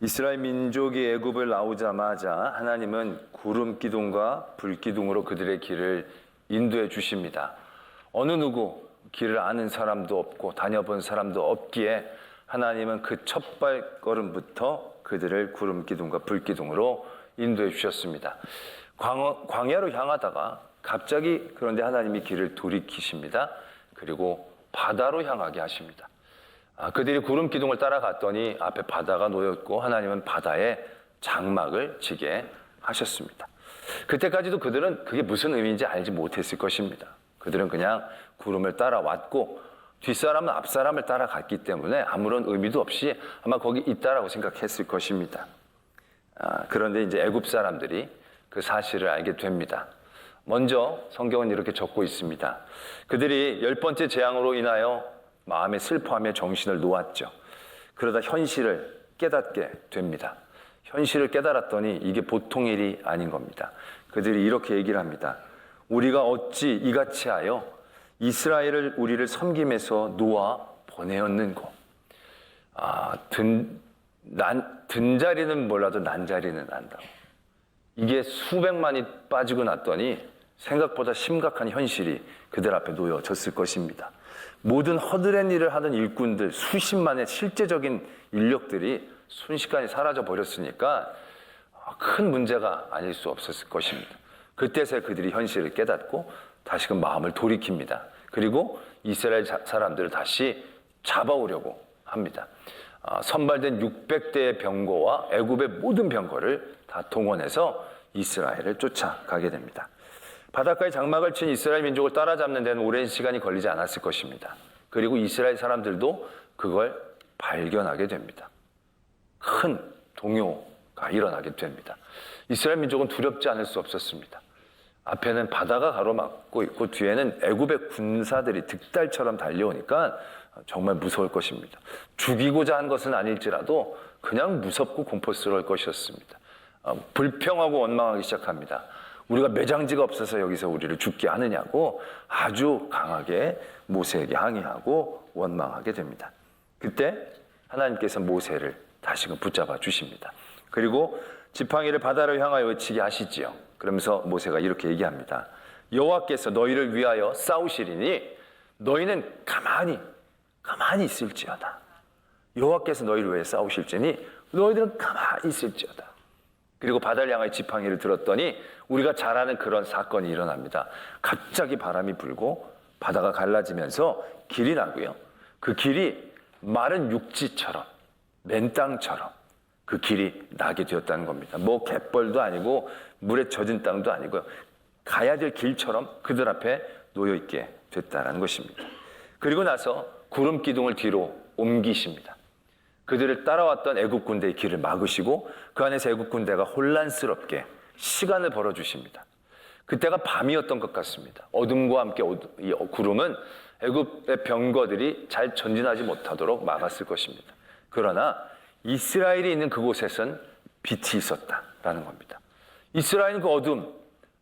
이스라엘 민족이 애굽을 나오자마자 하나님은 구름 기둥과 불 기둥으로 그들의 길을 인도해 주십니다. 어느 누구 길을 아는 사람도 없고 다녀본 사람도 없기에 하나님은 그 첫 발걸음부터 그들을 구름 기둥과 불 기둥으로 인도해 주셨습니다. 광야로 향하다가 갑자기 그런데 하나님이 길을 돌이키십니다. 그리고 바다로 향하게 하십니다. 그들이 구름 기둥을 따라갔더니 앞에 바다가 놓였고 하나님은 바다에 장막을 치게 하셨습니다. 그때까지도 그들은 그게 무슨 의미인지 알지 못했을 것입니다. 그들은 그냥 구름을 따라왔고 뒷사람은 앞사람을 따라갔기 때문에 아무런 의미도 없이 아마 거기 있다라고 생각했을 것입니다. 그런데 이제 애굽 사람들이 그 사실을 알게 됩니다. 먼저 성경은 이렇게 적고 있습니다. 그들이 10번째 재앙으로 인하여 마음에 슬퍼하며 정신을 놓았죠. 그러다 현실을 깨닫게 됩니다. 현실을 깨달았더니 이게 보통 일이 아닌 겁니다. 그들이 이렇게 얘기를 합니다. 우리가 어찌 이같이 하여 이스라엘을 우리를 섬김에서 놓아 보내었는고. 든 자리는 몰라도 난 자리는 안다고. 이게 수백만이 빠지고 났더니 생각보다 심각한 현실이 그들 앞에 놓여졌을 것입니다. 모든 허드렛 일을 하던 일꾼들 수십만의 실제적인 인력들이 순식간에 사라져 버렸으니까 큰 문제가 아닐 수 없었을 것입니다. 그때서야 그들이 현실을 깨닫고 다시금 마음을 돌이킵니다. 그리고 이스라엘 사람들을 다시 잡아오려고 합니다. 선발된 600대의 병거와 애굽의 모든 병거를 다 동원해서 이스라엘을 쫓아가게 됩니다. 바닷가에 장막을 친 이스라엘 민족을 따라잡는 데는 오랜 시간이 걸리지 않았을 것입니다. 그리고 이스라엘 사람들도 그걸 발견하게 됩니다. 큰 동요가 일어나게 됩니다. 이스라엘 민족은 두렵지 않을 수 없었습니다. 앞에는 바다가 가로막고 있고 뒤에는 애굽의 군사들이 득달처럼 달려오니까 정말 무서울 것입니다. 죽이고자 한 것은 아닐지라도 그냥 무섭고 공포스러울 것이었습니다. 불평하고 원망하기 시작합니다. 우리가 매장지가 없어서 여기서 우리를 죽게 하느냐고 아주 강하게 모세에게 항의하고 원망하게 됩니다. 그때 하나님께서 모세를 다시금 붙잡아 주십니다. 그리고 지팡이를 바다로 향하여 외치게 하시지요. 그러면서 모세가 이렇게 얘기합니다. 여호와께서 너희를 위하여 싸우시리니 너희는 가만히 있을지어다. 여호와께서 너희를 위해 싸우실지니 너희들은 가만히 있을지어다. 그리고 바다를 향하여 지팡이를 들었더니 우리가 잘 아는 그런 사건이 일어납니다. 갑자기 바람이 불고 바다가 갈라지면서 길이 나고요. 그 길이 마른 육지처럼 맨 땅처럼 그 길이 나게 되었다는 겁니다. 뭐 갯벌도 아니고 물에 젖은 땅도 아니고요. 가야 될 길처럼 그들 앞에 놓여있게 됐다는 것입니다. 그리고 나서 구름 기둥을 뒤로 옮기십니다. 그들을 따라왔던 애굽 군대의 길을 막으시고 그 안에서 애굽 군대가 혼란스럽게 시간을 벌어주십니다. 그때가 밤이었던 것 같습니다. 어둠과 함께 이 구름은 애굽의 병거들이 잘 전진하지 못하도록 막았을 것입니다. 그러나 이스라엘이 있는 그곳에선 빛이 있었다라는 겁니다. 이스라엘은 그 어둠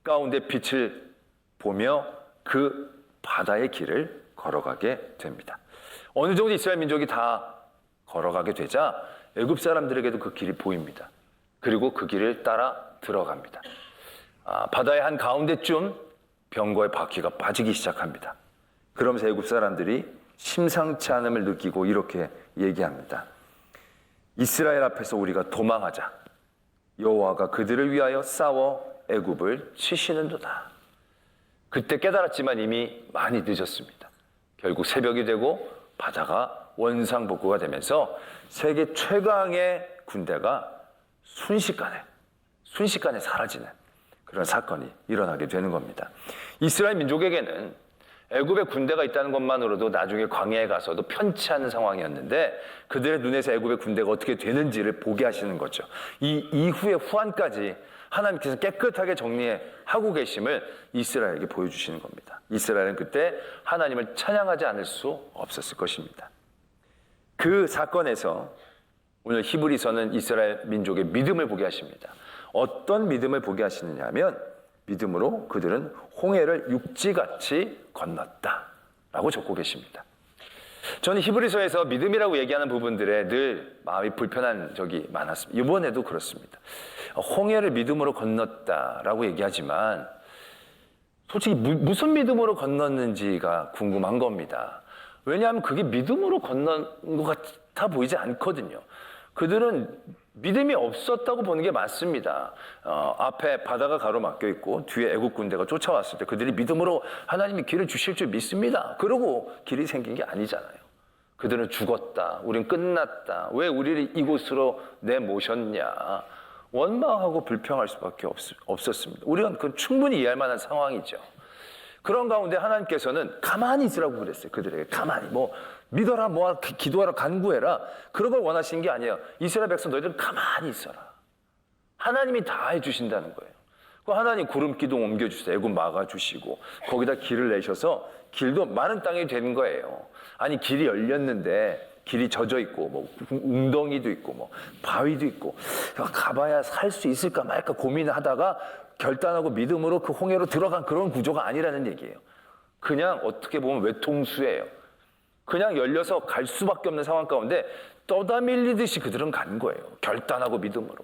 가운데 빛을 보며 그 바다의 길을 걸어가게 됩니다. 어느 정도 이스라엘 민족이 다 걸어가게 되자 애굽 사람들에게도 그 길이 보입니다. 그리고 그 길을 따라 들어갑니다. 바다의 한 가운데쯤 병거의 바퀴가 빠지기 시작합니다. 그러면서 애굽 사람들이 심상치 않음을 느끼고 이렇게 얘기합니다. 이스라엘 앞에서 우리가 도망하자. 여호와가 그들을 위하여 싸워 애굽을 치시는도다. 그때 깨달았지만 이미 많이 늦었습니다. 결국 새벽이 되고 바다가 원상복구가 되면서 세계 최강의 군대가 순식간에 사라지는 그런 사건이 일어나게 되는 겁니다. 이스라엘 민족에게는 애굽의 군대가 있다는 것만으로도 나중에 광야에 가서도 편치 않은 상황이었는데 그들의 눈에서 애굽의 군대가 어떻게 되는지를 보게 하시는 거죠. 이 이후의 후환까지 하나님께서 깨끗하게 정리하고 계심을 이스라엘에게 보여주시는 겁니다. 이스라엘은 그때 하나님을 찬양하지 않을 수 없었을 것입니다. 그 사건에서 오늘 히브리서는 이스라엘 민족의 믿음을 보게 하십니다. 어떤 믿음을 보게 하시느냐 하면 믿음으로 그들은 홍해를 육지같이 건넜다라고 적고 계십니다. 저는 히브리서에서 믿음이라고 얘기하는 부분들에 늘 마음이 불편한 적이 많았습니다. 이번에도 그렇습니다. 홍해를 믿음으로 건넜다라고 얘기하지만 솔직히 무슨 믿음으로 건넜는지가 궁금한 겁니다. 왜냐하면 그게 믿음으로 건넌 것 같아 보이지 않거든요. 그들은 믿음이 없었다고 보는 게 맞습니다. 앞에 바다가 가로막혀 있고 뒤에 애국 군대가 쫓아왔을 때 그들이 믿음으로 하나님이 길을 주실 줄 믿습니다. 그러고 길이 생긴 게 아니잖아요. 그들은 죽었다. 우린 끝났다. 왜 우리를 이곳으로 내모셨냐. 원망하고 불평할 수밖에 없었습니다. 우리가 그건 충분히 이해할 만한 상황이죠. 그런 가운데 하나님께서는 가만히 있으라고 그랬어요. 그들에게 가만히 믿어라, 기도하라, 간구해라. 그런 걸 원하시는 게 아니에요. 이스라엘 백성 너희들은 가만히 있어라. 하나님이 다 해주신다는 거예요. 하나님 구름 기둥 옮겨주세요. 애굽 막아주시고 거기다 길을 내셔서 길도 많은 땅이 되는 거예요. 아니 길이 열렸는데 길이 젖어 있고 웅덩이도 있고 바위도 있고 가봐야 살 수 있을까 말까 고민하다가 결단하고 믿음으로 그 홍해로 들어간 그런 구조가 아니라는 얘기예요. 그냥 어떻게 보면 외통수예요. 그냥 열려서 갈 수밖에 없는 상황 가운데 떠다밀리듯이 그들은 간 거예요. 결단하고 믿음으로.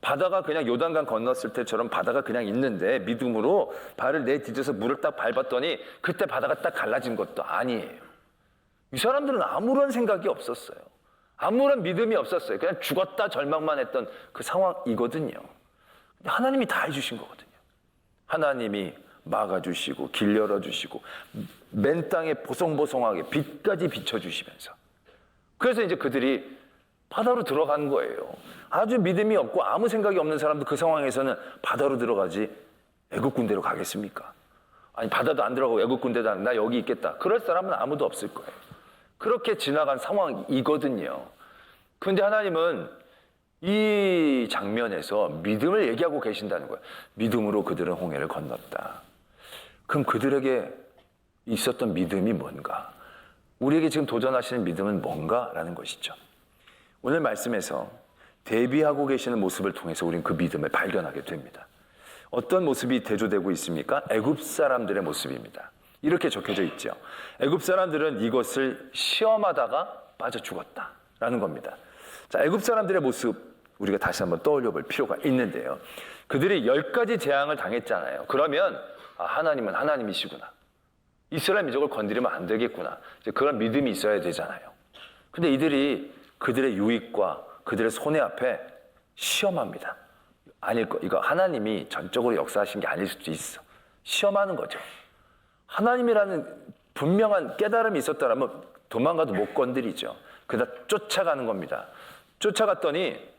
바다가 그냥 요단강 건넜을 때처럼 바다가 그냥 있는데 믿음으로 발을 내디뎌서 물을 딱 밟았더니 그때 바다가 딱 갈라진 것도 아니에요. 이 사람들은 아무런 생각이 없었어요. 아무런 믿음이 없었어요. 그냥 죽었다 절망만 했던 그 상황이거든요. 근데 하나님이 다 해주신 거거든요. 하나님이 막아주시고 길 열어주시고 맨 땅에 보송보송하게 빛까지 비춰주시면서 그래서 이제 그들이 바다로 들어간 거예요. 아주 믿음이 없고 아무 생각이 없는 사람도 그 상황에서는 바다로 들어가지 애국 군대로 가겠습니까? 아니 바다도 안 들어가고 애국 군대도 안 나 여기 있겠다. 그럴 사람은 아무도 없을 거예요. 그렇게 지나간 상황이거든요. 그런데 하나님은 이 장면에서 믿음을 얘기하고 계신다는 거예요. 믿음으로 그들은 홍해를 건넜다. 그럼 그들에게 있었던 믿음이 뭔가? 우리에게 지금 도전하시는 믿음은 뭔가라는 것이죠. 오늘 말씀에서 대비하고 계시는 모습을 통해서 우리는 그 믿음을 발견하게 됩니다. 어떤 모습이 대조되고 있습니까? 애굽 사람들의 모습입니다. 이렇게 적혀져 있죠. 애굽 사람들은 이것을 시험하다가 빠져 죽었다라는 겁니다. 자, 애굽 사람들의 모습 우리가 다시 한번 떠올려 볼 필요가 있는데요. 그들이 10가지 재앙을 당했잖아요. 그러면 하나님은 하나님이시구나. 이스라엘 민족을 건드리면 안 되겠구나. 이제 그런 믿음이 있어야 되잖아요. 근데 이들이 그들의 유익과 그들의 손해 앞에 시험합니다. 아닐 거. 이거 하나님이 전적으로 역사하신 게 아닐 수도 있어. 시험하는 거죠. 하나님이라는 분명한 깨달음이 있었다라면 도망가도 못 건드리죠. 그러다 쫓아가는 겁니다. 쫓아갔더니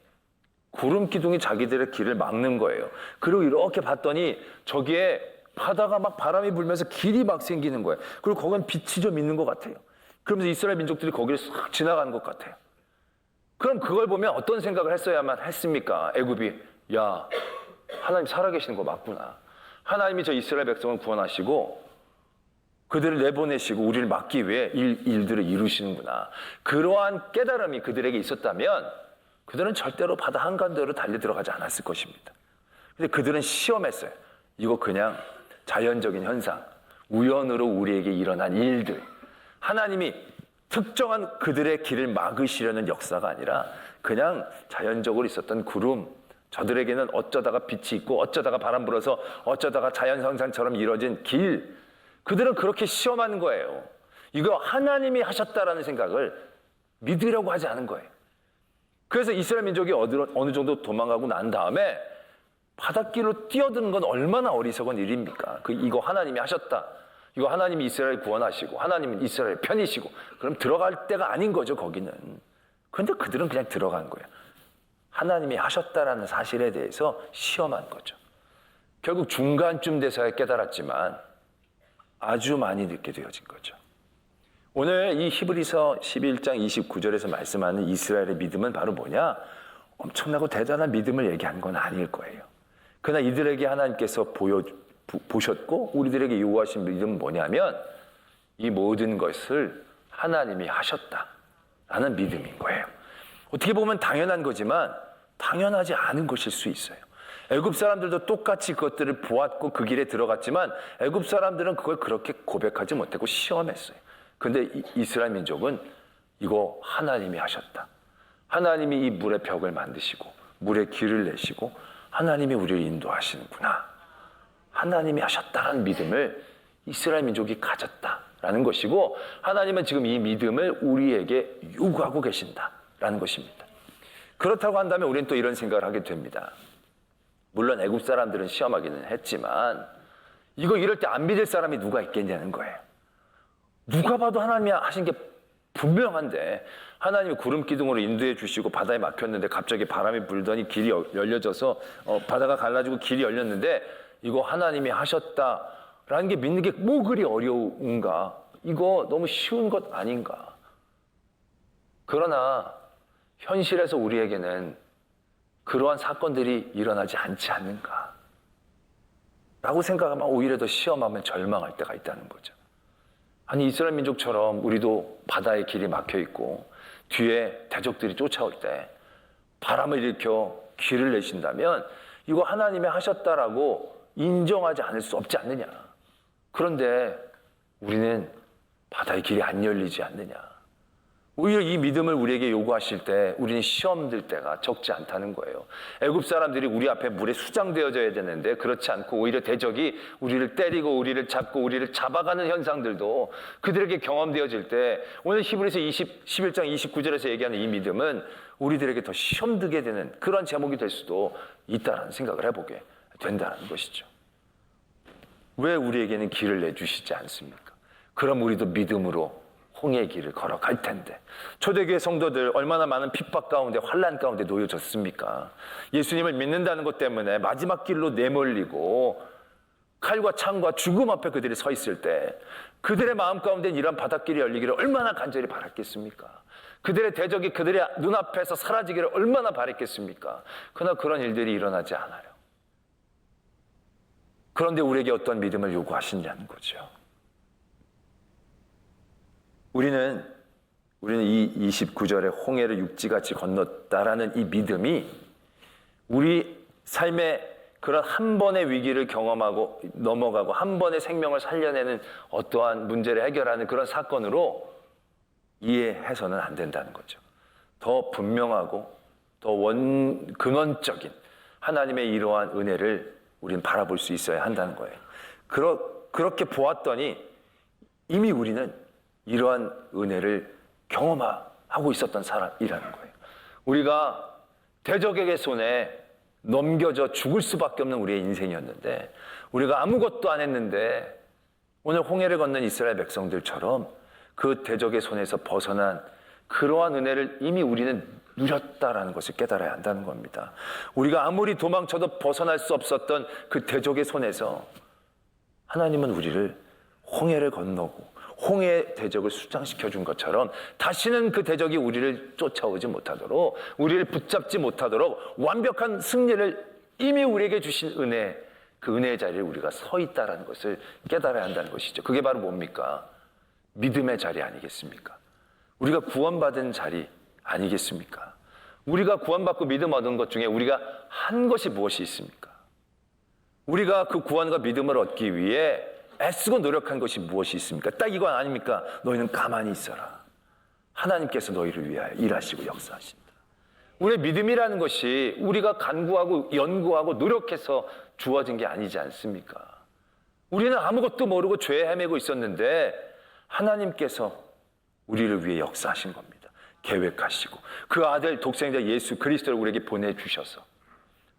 구름 기둥이 자기들의 길을 막는 거예요. 그리고 이렇게 봤더니 저기에 바다가 막 바람이 불면서 길이 막 생기는 거예요. 그리고 거기는 빛이 좀 있는 것 같아요. 그러면서 이스라엘 민족들이 거기를 싹 지나가는 것 같아요. 그럼 그걸 보면 어떤 생각을 했어야만 했습니까? 애굽이 야 하나님 살아계시는 거 맞구나. 하나님이 저 이스라엘 백성을 구원하시고 그들을 내보내시고 우리를 막기 위해 일들을 이루시는구나. 그러한 깨달음이 그들에게 있었다면 그들은 절대로 바다 한가운데로 달려 들어가지 않았을 것입니다. 근데 그들은 시험했어요. 이거 그냥 자연적인 현상, 우연으로 우리에게 일어난 일들, 하나님이 특정한 그들의 길을 막으시려는 역사가 아니라 그냥 자연적으로 있었던 구름, 저들에게는 어쩌다가 빛이 있고 어쩌다가 바람 불어서 어쩌다가 자연현상처럼 이루어진 길, 그들은 그렇게 시험하는 거예요. 이거 하나님이 하셨다라는 생각을 믿으려고 하지 않은 거예요. 그래서 이스라엘 민족이 어느 정도 도망가고 난 다음에 바닷길로 뛰어드는 건 얼마나 어리석은 일입니까? 이거 하나님이 하셨다. 이거 하나님이 이스라엘 구원하시고 하나님은 이스라엘 편이시고 그럼 들어갈 때가 아닌 거죠, 거기는. 그런데 그들은 그냥 들어간 거예요. 하나님이 하셨다라는 사실에 대해서 시험한 거죠. 결국 중간쯤 돼서야 깨달았지만 아주 많이 늦게 되어진 거죠. 오늘 이 히브리서 11장 29절에서 말씀하는 이스라엘의 믿음은 바로 뭐냐? 엄청나고 대단한 믿음을 얘기한 건 아닐 거예요. 그러나 이들에게 하나님께서 보셨고 우리들에게 요구하신 믿음은 뭐냐면 이 모든 것을 하나님이 하셨다라는 믿음인 거예요. 어떻게 보면 당연한 거지만 당연하지 않은 것일 수 있어요. 애굽 사람들도 똑같이 그것들을 보았고 그 길에 들어갔지만 애굽 사람들은 그걸 그렇게 고백하지 못하고 시험했어요. 근데 이스라엘 민족은 이거 하나님이 하셨다. 하나님이 이 물의 벽을 만드시고 물의 길을 내시고 하나님이 우리를 인도하시는구나. 하나님이 하셨다는 믿음을 이스라엘 민족이 가졌다라는 것이고, 하나님은 지금 이 믿음을 우리에게 요구하고 계신다라는 것입니다. 그렇다고 한다면 우리는 또 이런 생각을 하게 됩니다. 물론 애굽 사람들은 시험하기는 했지만 이거 이럴 때 안 믿을 사람이 누가 있겠냐는 거예요. 누가 봐도 하나님이 하신 게 분명한데, 하나님이 구름 기둥으로 인도해 주시고 바다에 막혔는데 갑자기 바람이 불더니 길이 열려져서 바다가 갈라지고 길이 열렸는데 이거 하나님이 하셨다라는 게 믿는 게 뭐 그리 어려운가? 이거 너무 쉬운 것 아닌가? 그러나 현실에서 우리에게는 그러한 사건들이 일어나지 않지 않는가? 라고 생각하면 오히려 더 시험하면 절망할 때가 있다는 거죠. 아니, 이스라엘 민족처럼 우리도 바다에 길이 막혀 있고 뒤에 대적들이 쫓아올 때 바람을 일으켜 길을 내신다면 이거 하나님이 하셨다라고 인정하지 않을 수 없지 않느냐. 그런데 우리는 바다의 길이 안 열리지 않느냐. 오히려 이 믿음을 우리에게 요구하실 때 우리는 시험 들 때가 적지 않다는 거예요. 애굽 사람들이 우리 앞에 물에 수장되어져야 되는데 그렇지 않고 오히려 대적이 우리를 때리고 우리를 잡고 우리를 잡아가는 현상들도 그들에게 경험되어질 때, 오늘 히브리서 11장 29절에서 얘기하는 이 믿음은 우리들에게 더 시험 들게 되는 그런 제목이 될 수도 있다는 생각을 해보게 된다는 것이죠. 왜 우리에게는 길을 내주시지 않습니까? 그럼 우리도 믿음으로 홍해의 길을 걸어갈 텐데, 초대교회 성도들 얼마나 많은 핍박 가운데 환난 가운데 놓여졌습니까? 예수님을 믿는다는 것 때문에 마지막 길로 내몰리고 칼과 창과 죽음 앞에 그들이 서 있을 때 그들의 마음 가운데는 이런 바닷길이 열리기를 얼마나 간절히 바랐겠습니까? 그들의 대적이 그들의 눈앞에서 사라지기를 얼마나 바랬겠습니까? 그러나 그런 일들이 일어나지 않아요. 그런데 우리에게 어떤 믿음을 요구하시냐는 거죠. 우리는 이 29절에 홍해를 육지같이 건넜다라는 이 믿음이 우리 삶의 그런 한 번의 위기를 경험하고 넘어가고 한 번의 생명을 살려내는 어떠한 문제를 해결하는 그런 사건으로 이해해서는 안 된다는 거죠. 더 분명하고 더 근원적인 하나님의 이러한 은혜를 우리는 바라볼 수 있어야 한다는 거예요. 그렇게 보았더니 이미 우리는 이러한 은혜를 경험하고 있었던 사람이라는 거예요. 우리가 대적에게 손에 넘겨져 죽을 수밖에 없는 우리의 인생이었는데, 우리가 아무것도 안 했는데 오늘 홍해를 건넌 이스라엘 백성들처럼 그 대적의 손에서 벗어난 그러한 은혜를 이미 우리는 누렸다라는 것을 깨달아야 한다는 겁니다. 우리가 아무리 도망쳐도 벗어날 수 없었던 그 대적의 손에서 하나님은 우리를 홍해를 건너고 홍해의 대적을 수장시켜 준 것처럼 다시는 그 대적이 우리를 쫓아오지 못하도록, 우리를 붙잡지 못하도록 완벽한 승리를 이미 우리에게 주신 은혜, 그 은혜의 자리에 우리가 서 있다는 것을 깨달아야 한다는 것이죠. 그게 바로 뭡니까? 믿음의 자리 아니겠습니까? 우리가 구원받은 자리 아니겠습니까? 우리가 구원받고 믿음 얻은 것 중에 우리가 한 것이 무엇이 있습니까? 우리가 그 구원과 믿음을 얻기 위해 애쓰고 노력한 것이 무엇이 있습니까? 딱 이거 아닙니까? 너희는 가만히 있어라. 하나님께서 너희를 위하여 일하시고 역사하신다. 우리의 믿음이라는 것이 우리가 간구하고 연구하고 노력해서 주어진 게 아니지 않습니까? 우리는 아무것도 모르고 죄에 헤매고 있었는데 하나님께서 우리를 위해 역사하신 겁니다. 계획하시고 그 아들 독생자 예수 그리스도를 우리에게 보내주셔서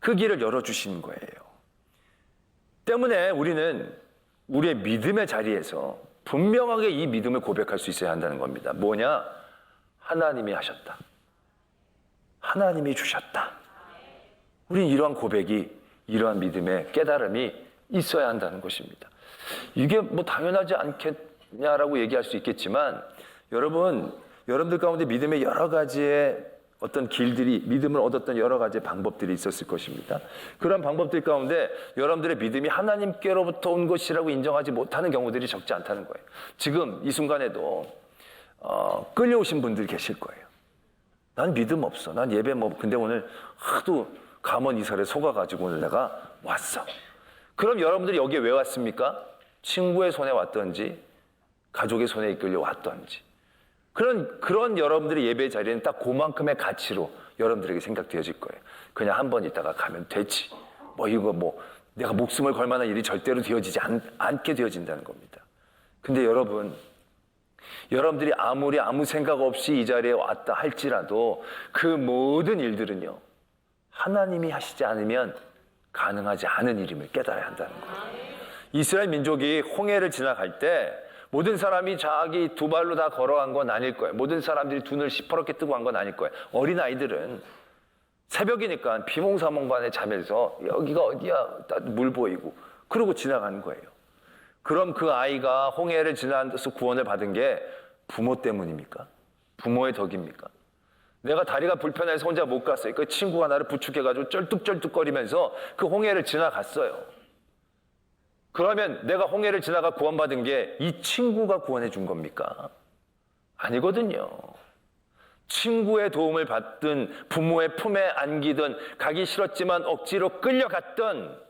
그 길을 열어주신 거예요. 때문에 우리는 우리의 믿음의 자리에서 분명하게 이 믿음을 고백할 수 있어야 한다는 겁니다. 뭐냐? 하나님이 하셨다. 하나님이 주셨다. 우리는 이러한 고백이, 이러한 믿음의 깨달음이 있어야 한다는 것입니다. 이게 뭐 당연하지 않겠냐라고 얘기할 수 있겠지만, 여러분들 가운데 믿음의 여러 가지의 어떤 길들이, 믿음을 얻었던 여러 가지 방법들이 있었을 것입니다. 그런 방법들 가운데 여러분들의 믿음이 하나님께로부터 온 것이라고 인정하지 못하는 경우들이 적지 않다는 거예요. 지금 이 순간에도 끌려오신 분들이 계실 거예요. 난 믿음 없어. 난 예배 근데 오늘 하도 감원 이설에 속아가지고 오늘 내가 왔어. 그럼 여러분들이 여기에 왜 왔습니까? 친구의 손에 왔든지 가족의 손에 이끌려 왔던지. 그런 여러분들의 예배 자리는 딱 그만큼의 가치로 여러분들에게 생각되어질 거예요. 그냥 한 번 있다가 가면 되지. 내가 목숨을 걸 만한 일이 절대로 되어지지 않게 되어진다는 겁니다. 근데 여러분들이 아무리 아무 생각 없이 이 자리에 왔다 할지라도 그 모든 일들은요, 하나님이 하시지 않으면 가능하지 않은 일임을 깨달아야 한다는 거예요. 이스라엘 민족이 홍해를 지나갈 때 모든 사람이 자기 두 발로 다 걸어간 건 아닐 거예요. 모든 사람들이 두 눈을 시퍼렇게 뜨고 한 건 아닐 거예요. 어린아이들은 새벽이니까 비몽사몽간에 자면서 여기가 어디야? 물 보이고 그러고 지나가는 거예요. 그럼 그 아이가 홍해를 지나서 구원을 받은 게 부모 때문입니까? 부모의 덕입니까? 내가 다리가 불편해서 혼자 못 갔어요. 그 친구가 나를 부축해가지고 쩔뚝쩔뚝거리면서 그 홍해를 지나갔어요. 그러면 내가 홍해를 지나가 구원받은 게 이 친구가 구원해 준 겁니까? 아니거든요. 친구의 도움을 받든 부모의 품에 안기든 가기 싫었지만 억지로 끌려갔던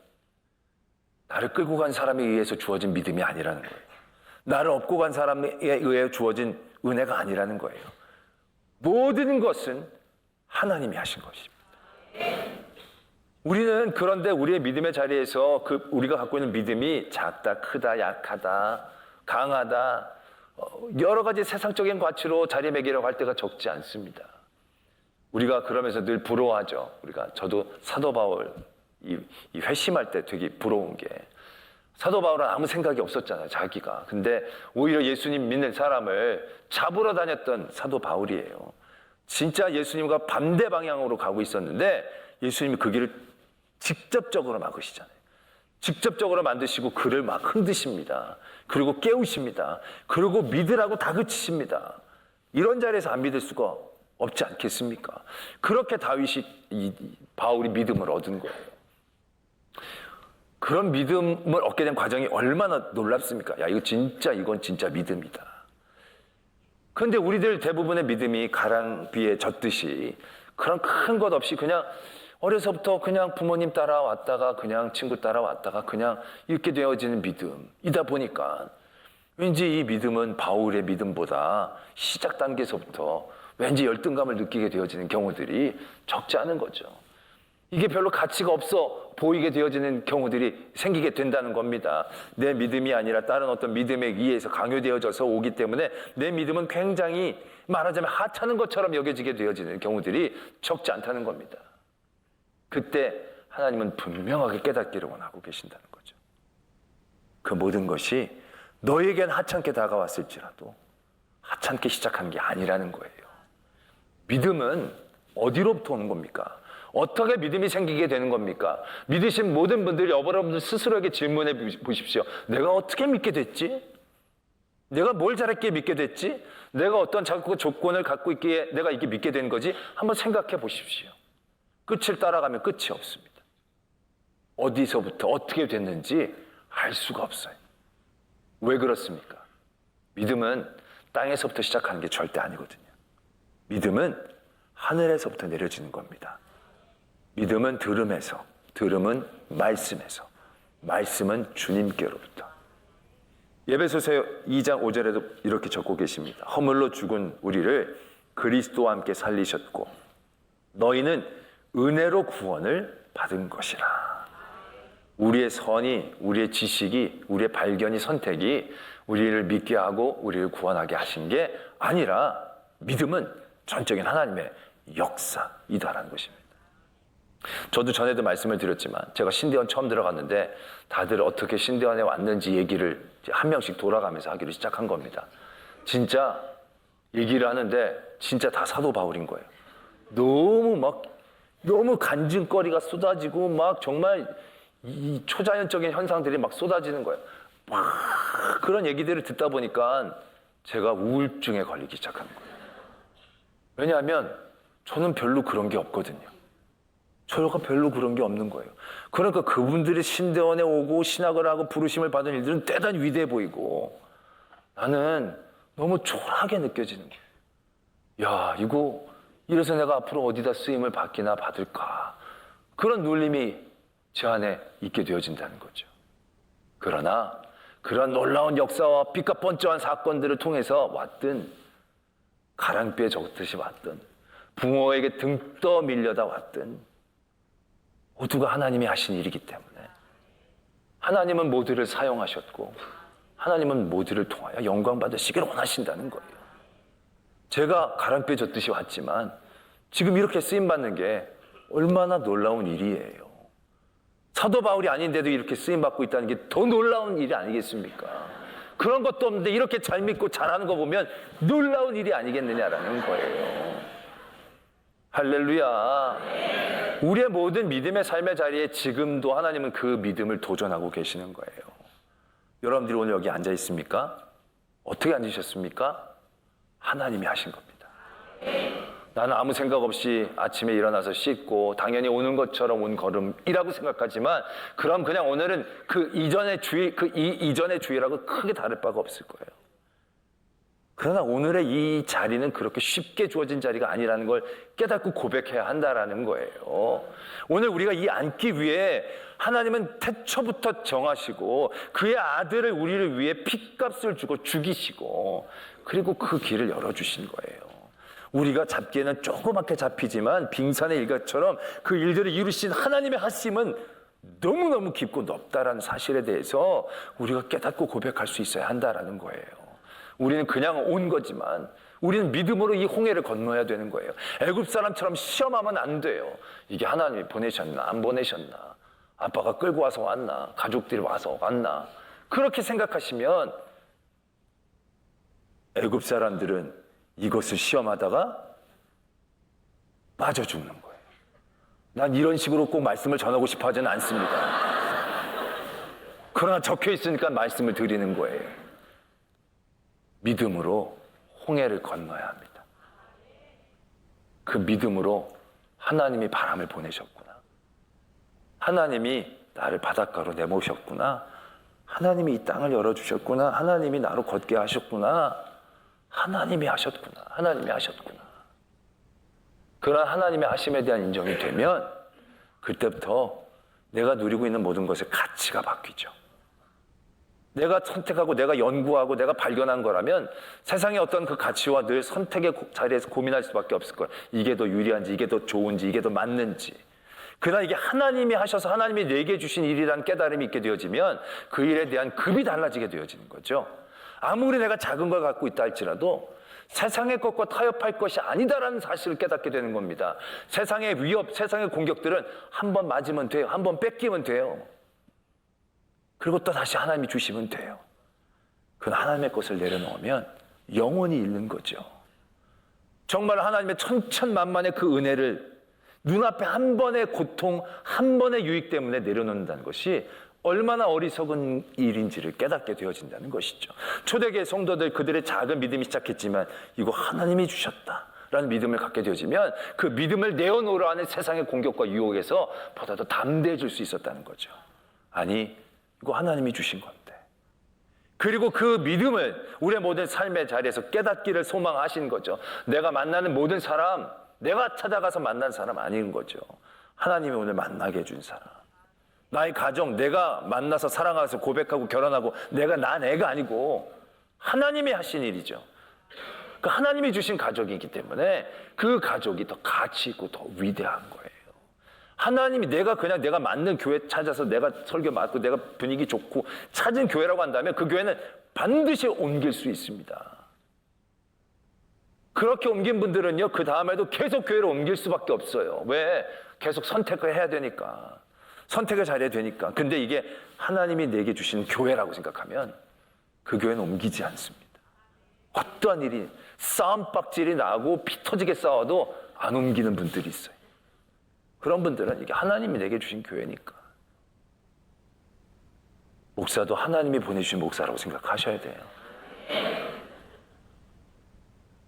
나를 끌고 간 사람에 의해서 주어진 믿음이 아니라는 거예요. 나를 업고 간 사람에 의해 주어진 은혜가 아니라는 거예요. 모든 것은 하나님이 하신 것입니다. 우리는 그런데 우리의 믿음의 자리에서 우리가 갖고 있는 믿음이 작다, 크다, 약하다, 강하다, 여러 가지 세상적인 가치로 자리매기라고 할 때가 적지 않습니다. 우리가 그러면서 늘 부러워하죠. 저도 사도 바울 이 회심할 때 되게 부러운 게, 사도 바울은 아무 생각이 없었잖아요, 자기가. 근데 오히려 예수님 믿는 사람을 잡으러 다녔던 사도 바울이에요. 진짜 예수님과 반대 방향으로 가고 있었는데 예수님이 그 길을 직접적으로 막으시잖아요. 직접적으로 만드시고 그를 막 흔드십니다. 그리고 깨우십니다. 그리고 믿으라고 다그치십니다. 이런 자리에서 안 믿을 수가 없지 않겠습니까? 그렇게 바울이 믿음을 얻은 거예요. 그런 믿음을 얻게 된 과정이 얼마나 놀랍습니까? 이건 진짜 믿음이다. 그런데 우리들 대부분의 믿음이 가랑비에 젖듯이 그런 큰 것 없이 그냥 어려서부터 그냥 부모님 따라왔다가 그냥 친구 따라왔다가 그냥 이렇게 되어지는 믿음이다 보니까 왠지 이 믿음은 바울의 믿음보다 시작 단계에서부터 왠지 열등감을 느끼게 되어지는 경우들이 적지 않은 거죠. 이게 별로 가치가 없어 보이게 되어지는 경우들이 생기게 된다는 겁니다. 내 믿음이 아니라 다른 어떤 믿음에 의해서 강요되어져서 오기 때문에 내 믿음은 굉장히 말하자면 하찮은 것처럼 여겨지게 되어지는 경우들이 적지 않다는 겁니다. 그때 하나님은 분명하게 깨닫기를 원하고 계신다는 거죠. 그 모든 것이 너에겐 하찮게 다가왔을지라도 하찮게 시작한 게 아니라는 거예요. 믿음은 어디로부터 오는 겁니까? 어떻게 믿음이 생기게 되는 겁니까? 믿으신 모든 분들이 여러분들 스스로에게 질문해 보십시오. 내가 어떻게 믿게 됐지? 내가 뭘 잘했기에 믿게 됐지? 내가 어떤 조건을 갖고 있기에 내가 이게 믿게 된 거지? 한번 생각해 보십시오. 끝을 따라가면 끝이 없습니다. 어디서부터 어떻게 됐는지 알 수가 없어요. 왜 그렇습니까? 믿음은 땅에서부터 시작하는 게 절대 아니거든요. 믿음은 하늘에서부터 내려지는 겁니다. 믿음은 들음에서, 들음은 말씀에서, 말씀은 주님께로부터. 에베소서 2장 5절에도 이렇게 적고 계십니다. 허물로 죽은 우리를 그리스도와 함께 살리셨고 너희는 은혜로 구원을 받은 것이라. 우리의 선이, 우리의 지식이, 우리의 발견이, 선택이 우리를 믿게 하고 우리를 구원하게 하신 게 아니라 믿음은 전적인 하나님의 역사이다라는 것입니다. 저도 전에도 말씀을 드렸지만 제가 신대원 처음 들어갔는데 다들 어떻게 신대원에 왔는지 얘기를 한 명씩 돌아가면서 하기로 시작한 겁니다. 진짜 얘기를 하는데 진짜 다 사도 바울인 거예요. 너무 간증거리가 쏟아지고 막 정말 이 초자연적인 현상들이 막 쏟아지는 거예요. 막 그런 얘기들을 듣다 보니까 제가 우울증에 걸리기 시작한 거예요. 왜냐하면 저는 별로 그런 게 없거든요. 저가 별로 그런 게 없는 거예요. 그러니까 그분들이 신대원에 오고 신학을 하고 부르심을 받은 일들은 대단히 위대해 보이고 나는 너무 초라하게 느껴지는 거예요. 이래서 내가 앞으로 어디다 쓰임을 받기나 받을까. 그런 눌림이 제 안에 있게 되어진다는 거죠. 그러나 그런 놀라운 역사와 빛과 번쩍한 사건들을 통해서 왔든, 가랑비에 젖듯이 왔든, 붕어에게 등 떠 밀려다 왔든, 모두가 하나님이 하신 일이기 때문에 하나님은 모두를 사용하셨고 하나님은 모두를 통하여 영광 받으시기를 원하신다는 거예요. 제가 가랑비에 젖듯이 왔지만 지금 이렇게 쓰임받는 게 얼마나 놀라운 일이에요. 사도 바울이 아닌데도 이렇게 쓰임받고 있다는 게 더 놀라운 일이 아니겠습니까? 그런 것도 없는데 이렇게 잘 믿고 잘하는 거 보면 놀라운 일이 아니겠느냐라는 거예요. 할렐루야. 우리의 모든 믿음의 삶의 자리에 지금도 하나님은 그 믿음을 도전하고 계시는 거예요. 여러분들이 오늘 여기 앉아 있습니까? 어떻게 앉으셨습니까? 하나님이 하신 겁니다. 나는 아무 생각 없이 아침에 일어나서 씻고 당연히 오는 것처럼 온 걸음이라고 생각하지만, 그럼 그냥 오늘은 그 이전의 주의라고 크게 다를 바가 없을 거예요. 그러나 오늘의 이 자리는 그렇게 쉽게 주어진 자리가 아니라는 걸 깨닫고 고백해야 한다라는 거예요. 오늘 우리가 이 앉기 위해 하나님은 태초부터 정하시고 그의 아들을 우리를 위해 핏값을 주고 죽이시고 그리고 그 길을 열어주신 거예요. 우리가 잡기에는 조그맣게 잡히지만 빙산의 일각처럼 그 일들을 이루신 하나님의 하심은 너무너무 깊고 넓다라는 사실에 대해서 우리가 깨닫고 고백할 수 있어야 한다라는 거예요. 우리는 그냥 온 거지만 우리는 믿음으로 이 홍해를 건너야 되는 거예요. 애굽 사람처럼 시험하면 안 돼요. 이게 하나님이 보내셨나 안 보내셨나, 아빠가 끌고 와서 왔나, 가족들이 와서 왔나, 그렇게 생각하시면 애굽 사람들은 이것을 시험하다가 빠져 죽는 거예요. 난 이런 식으로 꼭 말씀을 전하고 싶어 하지는 않습니다. 그러나 적혀 있으니까 말씀을 드리는 거예요. 믿음으로 홍해를 건너야 합니다. 그 믿음으로 하나님이 바람을 보내셨구나, 하나님이 나를 바닷가로 내모셨구나, 하나님이 이 땅을 열어주셨구나, 하나님이 나로 걷게 하셨구나, 하나님이 하셨구나, 하나님이 하셨구나. 그런 하나님의 하심에 대한 인정이 되면 그때부터 내가 누리고 있는 모든 것의 가치가 바뀌죠. 내가 선택하고 내가 연구하고 내가 발견한 거라면 세상의 어떤 그 가치와 늘 선택의 자리에서 고민할 수밖에 없을 거예요. 이게 더 유리한지, 이게 더 좋은지, 이게 더 맞는지. 그러나 이게 하나님이 하셔서 하나님이 내게 주신 일이라는 깨달음이 있게 되어지면 그 일에 대한 급이 달라지게 되어지는 거죠. 아무리 내가 작은 걸 갖고 있다 할지라도 세상의 것과 타협할 것이 아니다라는 사실을 깨닫게 되는 겁니다. 세상의 위협, 세상의 공격들은 한 번 맞으면 돼요. 한 번 뺏기면 돼요. 그리고 또 다시 하나님이 주시면 돼요. 그 하나님의 것을 내려놓으면 영원히 잃는 거죠. 정말 하나님의 천천만만의 그 은혜를 눈앞에 한 번의 고통, 한 번의 유익 때문에 내려놓는다는 것이 얼마나 어리석은 일인지를 깨닫게 되어진다는 것이죠. 초대교회 성도들, 그들의 작은 믿음이 시작했지만 이거 하나님이 주셨다라는 믿음을 갖게 되어지면 그 믿음을 내어놓으려 하는 세상의 공격과 유혹에서 보다 더 담대해질 수 있었다는 거죠. 아니, 이거 하나님이 주신 건데. 그리고 그 믿음을 우리의 모든 삶의 자리에서 깨닫기를 소망하신 거죠. 내가 만나는 모든 사람, 내가 찾아가서 만난 사람 아닌 거죠. 하나님이 오늘 만나게 해준 사람. 나의 가정, 내가 만나서 사랑해서 고백하고 결혼하고 내가 난 애가 아니고 하나님이 하신 일이죠. 그 하나님이 주신 가족이기 때문에 그 가족이 더 가치 있고 더 위대한 거예요. 하나님이 내가 맞는 교회 찾아서 내가 설교 맡고 내가 분위기 좋고 찾은 교회라고 한다면 그 교회는 반드시 옮길 수 있습니다. 그렇게 옮긴 분들은요, 그 다음에도 계속 교회를 옮길 수밖에 없어요. 왜? 계속 선택을 해야 되니까. 선택을 잘해야 되니까. 근데 이게 하나님이 내게 주신 교회라고 생각하면 그 교회는 옮기지 않습니다. 어떠한 일이 싸움박질이 나고 피 터지게 싸워도 안 옮기는 분들이 있어요. 그런 분들은 이게 하나님이 내게 주신 교회니까. 목사도 하나님이 보내주신 목사라고 생각하셔야 돼요.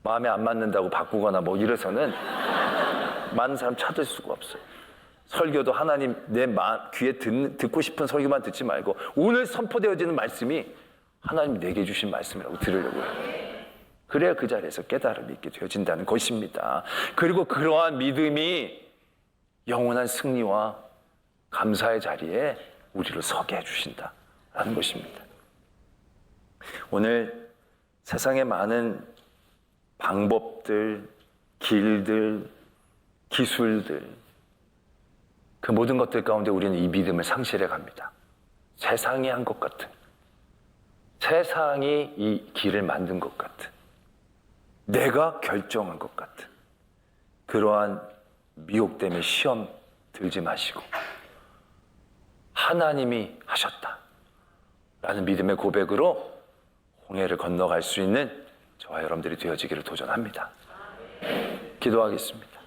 마음에 안 맞는다고 바꾸거나 뭐 이래서는 많은 사람 찾을 수가 없어요. 설교도 하나님 내 귀에 듣고 싶은 설교만 듣지 말고 오늘 선포되어지는 말씀이 하나님이 내게 주신 말씀이라고 들으려고 해요. 그래야 그 자리에서 깨달음이 있게 되어진다는 것입니다. 그리고 그러한 믿음이 영원한 승리와 감사의 자리에 우리를 서게 해주신다라는 것입니다. 오늘 세상에 많은 방법들, 길들, 기술들, 그 모든 것들 가운데 우리는 이 믿음을 상실해 갑니다. 세상이 한 것 같은, 세상이 이 길을 만든 것 같은, 내가 결정한 것 같은 그러한 미혹됨의 시험 들지 마시고 하나님이 하셨다라는 믿음의 고백으로 홍해를 건너갈 수 있는 저와 여러분들이 되어지기를 도전합니다. 기도하겠습니다.